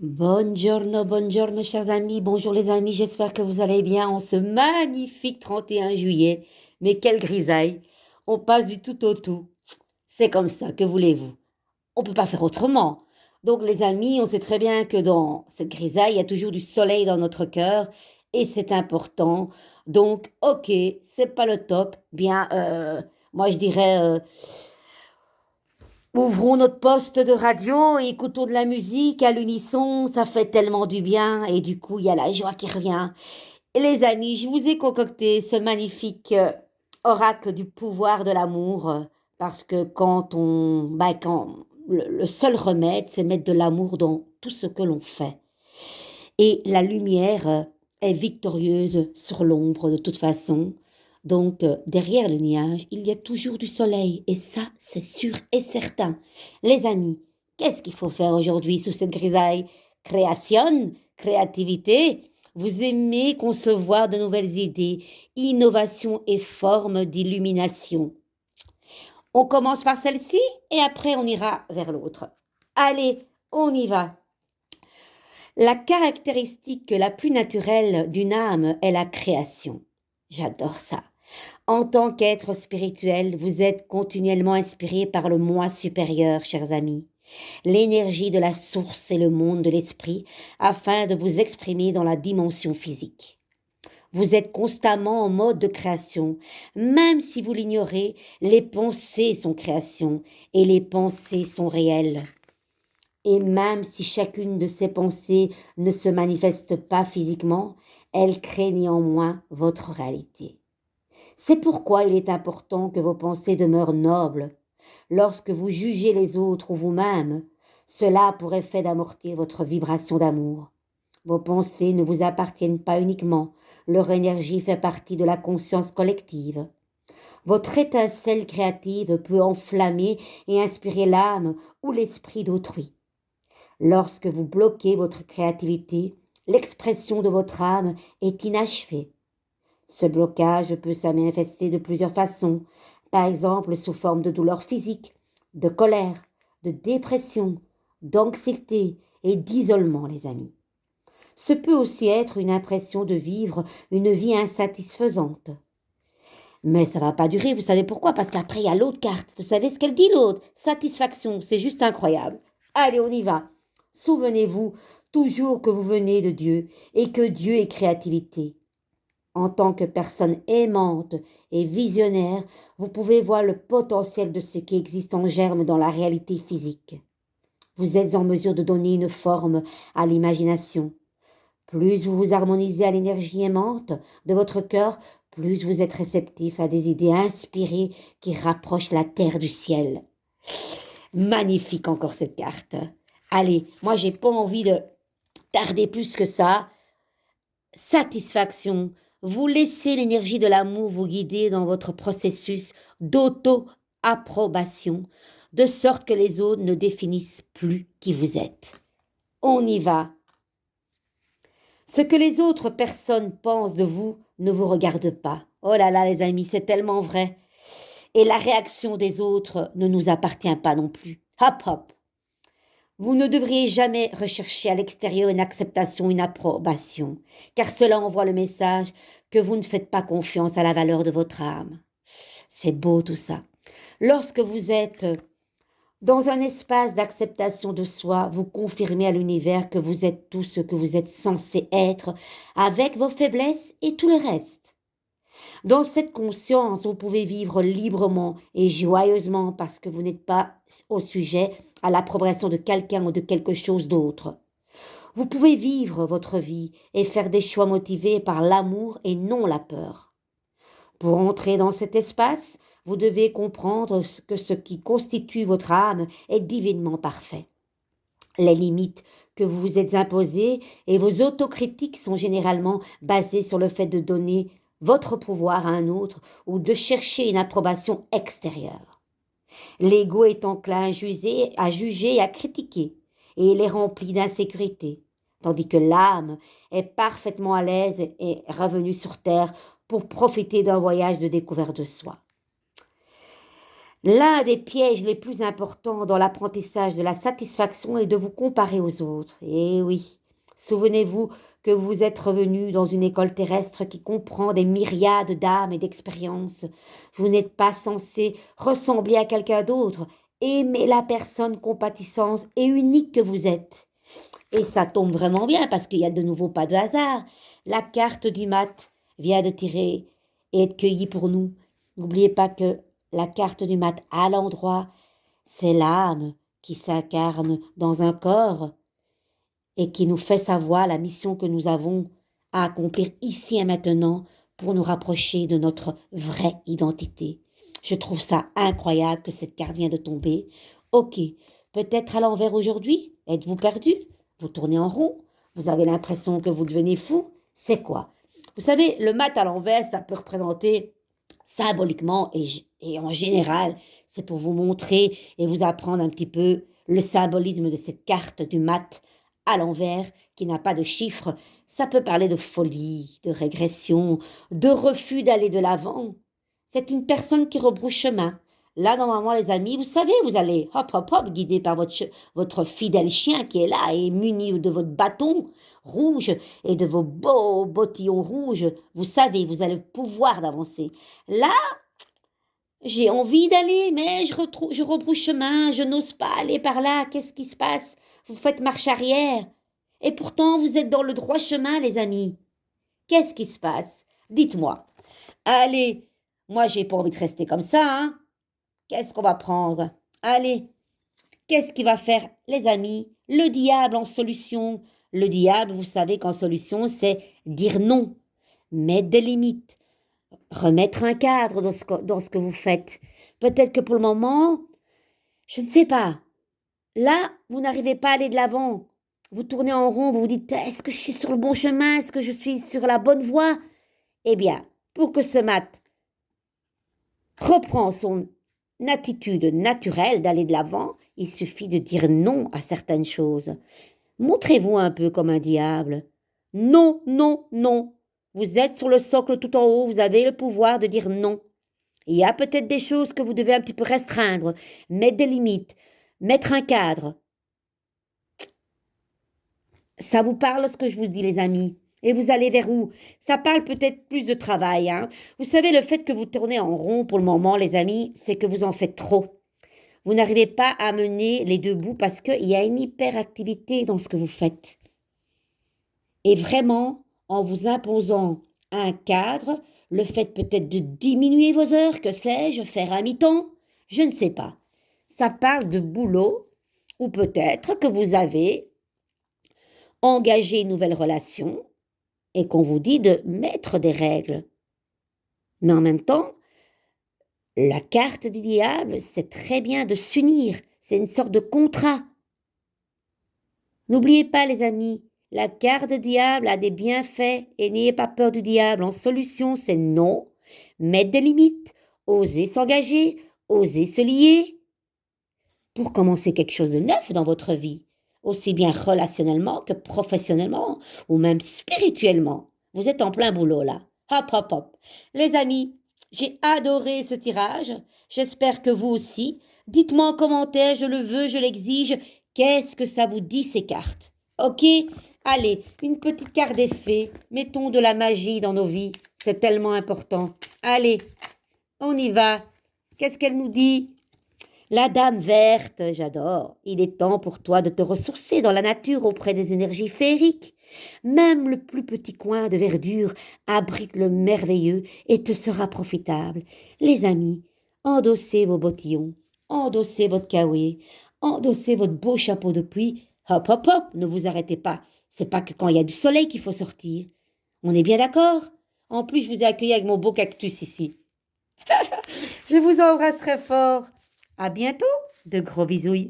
Buongiorno, buongiorno, chers amis. Bonjour les amis, j'espère que vous allez bien en ce magnifique 31 juillet. Mais quelle grisaille! On passe du tout au tout. C'est comme ça, que voulez-vous? On peut pas faire autrement. Donc les amis, on sait très bien que dans cette grisaille, il y a toujours du soleil dans notre cœur et c'est important. Donc, ok, c'est pas le top. Bien, moi je dirais, ouvrons notre poste de radio et écoutons de la musique à l'unisson, ça fait tellement du bien et du coup il y a la joie qui revient. Et les amis, je vous ai concocté ce magnifique oracle du pouvoir de l'amour parce que quand le seul remède c'est mettre de l'amour dans tout ce que l'on fait. Et la lumière est victorieuse sur l'ombre de toute façon. Donc, derrière le nuage, il y a toujours du soleil. Et ça, c'est sûr et certain. Les amis, qu'est-ce qu'il faut faire aujourd'hui sous cette grisaille? Création, créativité. Vous aimez concevoir de nouvelles idées, innovation et formes d'illumination. On commence par celle-ci et après on ira vers l'autre. Allez, on y va. La caractéristique la plus naturelle d'une âme est la création. J'adore ça. En tant qu'être spirituel, vous êtes continuellement inspiré par le moi supérieur, chers amis, l'énergie de la source et le monde de l'esprit, afin de vous exprimer dans la dimension physique. Vous êtes constamment en mode de création. Même si vous l'ignorez, les pensées sont création et les pensées sont réelles. Et même si chacune de ces pensées ne se manifeste pas physiquement, elles créent néanmoins votre réalité. C'est pourquoi il est important que vos pensées demeurent nobles. Lorsque vous jugez les autres ou vous-même, cela a pour effet d'amortir votre vibration d'amour. Vos pensées ne vous appartiennent pas uniquement, leur énergie fait partie de la conscience collective. Votre étincelle créative peut enflammer et inspirer l'âme ou l'esprit d'autrui. Lorsque vous bloquez votre créativité, l'expression de votre âme est inachevée. Ce blocage peut se manifester de plusieurs façons, par exemple sous forme de douleur physique, de colère, de dépression, d'anxiété et d'isolement, les amis. Ce peut aussi être une impression de vivre une vie insatisfaisante. Mais ça va pas durer, vous savez pourquoi? Parce qu'après, il y a l'autre carte. Vous savez ce qu'elle dit, l'autre? Satisfaction, c'est juste incroyable. Allez, on y va. Souvenez-vous toujours que vous venez de Dieu et que Dieu est créativité. En tant que personne aimante et visionnaire, vous pouvez voir le potentiel de ce qui existe en germe dans la réalité physique. Vous êtes en mesure de donner une forme à l'imagination. Plus vous vous harmonisez à l'énergie aimante de votre cœur, plus vous êtes réceptif à des idées inspirées qui rapprochent la terre du ciel. Magnifique encore cette carte. Allez, moi j'ai pas envie de tarder plus que ça. Satisfaction. Vous laissez l'énergie de l'amour vous guider dans votre processus d'auto-approbation, de sorte que les autres ne définissent plus qui vous êtes. On y va. Ce que les autres personnes pensent de vous ne vous regarde pas. Oh là là, les amis, c'est tellement vrai. Et la réaction des autres ne nous appartient pas non plus. Hop, hop. Vous ne devriez jamais rechercher à l'extérieur une acceptation, une approbation, car cela envoie le message que vous ne faites pas confiance à la valeur de votre âme. C'est beau tout ça. Lorsque vous êtes dans un espace d'acceptation de soi, vous confirmez à l'univers que vous êtes tout ce que vous êtes censé être, avec vos faiblesses et tout le reste. Dans cette conscience, vous pouvez vivre librement et joyeusement parce que vous n'êtes pas au sujet à l'approbation de quelqu'un ou de quelque chose d'autre. Vous pouvez vivre votre vie et faire des choix motivés par l'amour et non la peur. Pour entrer dans cet espace, vous devez comprendre que ce qui constitue votre âme est divinement parfait. Les limites que vous vous êtes imposées et vos autocritiques sont généralement basées sur le fait de donner votre pouvoir à un autre ou de chercher une approbation extérieure. L'ego est enclin à juger et à critiquer, et il est rempli d'insécurité, tandis que l'âme est parfaitement à l'aise et revenue sur terre pour profiter d'un voyage de découverte de soi. L'un des pièges les plus importants dans l'apprentissage de la satisfaction est de vous comparer aux autres. Eh oui, souvenez-vous que vous êtes revenu dans une école terrestre qui comprend des myriades d'âmes et d'expériences. Vous n'êtes pas censé ressembler à quelqu'un d'autre. Aimez la personne compatissante et unique que vous êtes. Et ça tombe vraiment bien parce qu'il y a de nouveau pas de hasard. La carte du mat vient de tirer et être cueillie pour nous. N'oubliez pas que la carte du mat à l'endroit, c'est l'âme qui s'incarne dans un corps et qui nous fait savoir la mission que nous avons à accomplir ici et maintenant pour nous rapprocher de notre vraie identité. Je trouve ça incroyable que cette carte vient de tomber. Ok, peut-être à l'envers aujourd'hui. Êtes-vous perdu? Vous tournez en rond? Vous avez l'impression que vous devenez fou? C'est quoi? Vous savez, le mat à l'envers, ça peut représenter symboliquement et en général, c'est pour vous montrer et vous apprendre un petit peu le symbolisme de cette carte du mat à l'envers qui n'a pas de chiffres. Ça peut parler de folie, de régression, de refus d'aller de l'avant. C'est une personne qui rebrousse chemin. Là, normalement, les amis, vous savez, vous allez hop, hop, hop, guidé par votre fidèle chien qui est là et muni de votre bâton rouge et de vos beaux bottillons rouges. Vous savez, vous avez le pouvoir d'avancer. Là, j'ai envie d'aller, mais je rebrousse chemin, je n'ose pas aller par là. Qu'est-ce qui se passe? Vous faites marche arrière. Et pourtant, vous êtes dans le droit chemin, les amis. Qu'est-ce qui se passe? Dites-moi. Allez, moi, j'ai pas envie de rester comme ça, hein. Qu'est-ce qu'on va prendre? Allez, qu'est-ce qui va faire, les amis? Le diable en solution. Le diable, vous savez qu'en solution, c'est dire non, mettre des limites, remettre un cadre dans ce que vous faites. Peut-être que pour le moment, je ne sais pas. Là, vous n'arrivez pas à aller de l'avant. Vous tournez en rond, vous vous dites, est-ce que je suis sur le bon chemin? Est-ce que je suis sur la bonne voie? Eh bien, pour que ce mat reprend son attitude naturelle d'aller de l'avant, il suffit de dire non à certaines choses. Montrez-vous un peu comme un diable. Non, non, non. Vous êtes sur le socle tout en haut, vous avez le pouvoir de dire non. Il y a peut-être des choses que vous devez un petit peu restreindre, mettre des limites, mettre un cadre. Ça vous parle ce que je vous dis, les amis? Et vous allez vers où? Ça parle peut-être plus de travail, hein? Vous savez, le fait que vous tournez en rond pour le moment, les amis, c'est que vous en faites trop. Vous n'arrivez pas à mener les deux bouts parce qu'il y a une hyperactivité dans ce que vous faites. Et vraiment, en vous imposant un cadre, le fait peut-être de diminuer vos heures, que sais-je, faire un mi-temps, je ne sais pas. Ça parle de boulot, ou peut-être que vous avez engagé une nouvelle relation et qu'on vous dit de mettre des règles. Mais en même temps, la carte du diable, c'est très bien de s'unir, c'est une sorte de contrat. N'oubliez pas, les amis, la carte du diable a des bienfaits et n'ayez pas peur du diable. En solution, c'est non, mettre des limites, oser s'engager, oser se lier pour commencer quelque chose de neuf dans votre vie, aussi bien relationnellement que professionnellement ou même spirituellement. Vous êtes en plein boulot là. Hop, hop, hop. Les amis, j'ai adoré ce tirage. J'espère que vous aussi. Dites-moi en commentaire, je le veux, je l'exige. Qu'est-ce que ça vous dit ces cartes? Ok? Allez, une petite carte des fées. Mettons de la magie dans nos vies. C'est tellement important. Allez, on y va. Qu'est-ce qu'elle nous dit? La dame verte, j'adore. Il est temps pour toi de te ressourcer dans la nature auprès des énergies féeriques. Même le plus petit coin de verdure abrite le merveilleux et te sera profitable. Les amis, endossez vos bottillons, endossez votre kawaii, endossez votre beau chapeau de pluie. Hop, hop, hop, ne vous arrêtez pas. C'est pas que quand il y a du soleil qu'il faut sortir. On est bien d'accord? En plus, je vous ai accueilli avec mon beau cactus ici. Je vous embrasse très fort. À bientôt, de gros bisous.